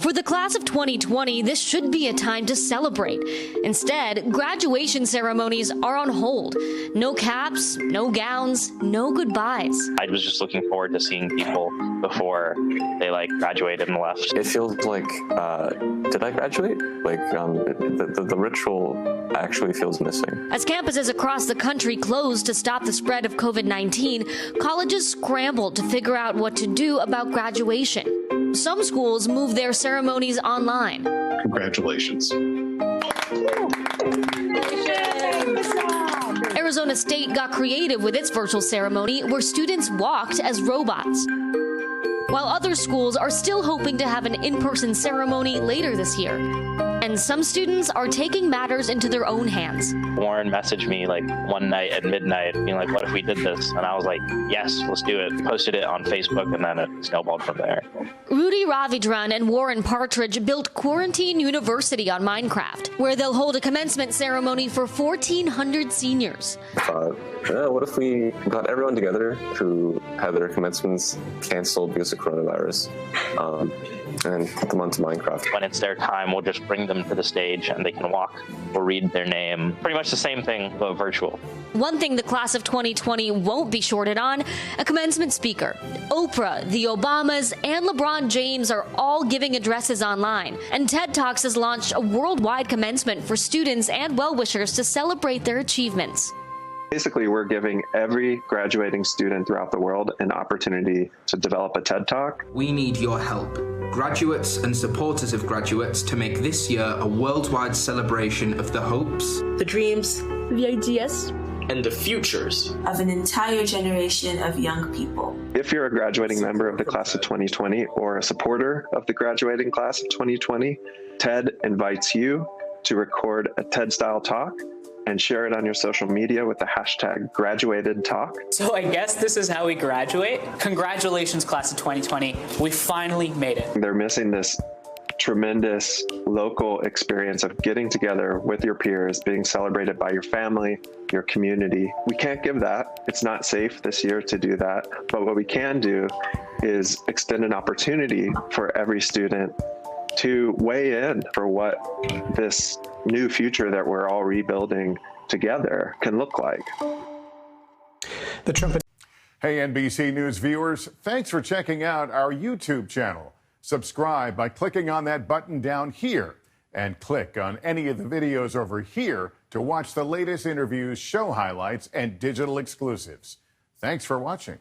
For the class of 2020, this should be a time to celebrate. Instead, graduation ceremonies are on hold. No caps, no gowns, no goodbyes. I was just looking forward to seeing people before they graduated and left. It feels like, did I graduate? The ritual actually feels missing. As campuses across the country closed to stop the spread of COVID-19, colleges scrambled to figure out what to do about graduation. Some schools moved their ceremonies online. Congratulations. Arizona State got creative with its virtual ceremony where students walked as robots. While other schools are still hoping to have an in-person ceremony later this year. And some students are taking matters into their own hands. Warren messaged me one night at midnight, being like, what if we did this? And I was like, yes, let's do it. Posted it on Facebook, and then it snowballed from there. Rudy Ravidran and Warren Partridge built Quarantine University on Minecraft, where they'll hold a commencement ceremony for 1,400 seniors. What if we got everyone together who had their commencements canceled because of coronavirus and put them onto Minecraft? When it's their time, we'll just bring them to the stage and they can walk or read their name. Pretty much the same thing, but virtual. One thing the class of 2020 won't be shorted on, a commencement speaker. Oprah, the Obamas, and LeBron James are all giving addresses online. And TED Talks has launched a worldwide commencement for students and well-wishers to celebrate their achievements. Basically, we're giving every graduating student throughout the world an opportunity to develop a TED Talk. We need your help, graduates and supporters of graduates, to make this year a worldwide celebration of the hopes, the dreams, the ideas, and the futures of an entire generation of young people. If you're a graduating member of the class of 2020 or a supporter of the graduating class of 2020, TED invites you to record a TED-style talk and share it on your social media with the hashtag #GraduatedTalk. So I guess this is how we graduate. Congratulations, class of 2020. We finally made it. They're missing this tremendous local experience of getting together with your peers, being celebrated by your family, your community. We can't give that. It's not safe this year to do that. But what we can do is extend an opportunity for every student to weigh in for what this new future that we're all rebuilding together can look like. Hey, NBC News viewers, thanks for checking out our YouTube channel. Subscribe by clicking on that button down here and click on any of the videos over here to watch the latest interviews, show highlights, and digital exclusives. Thanks for watching.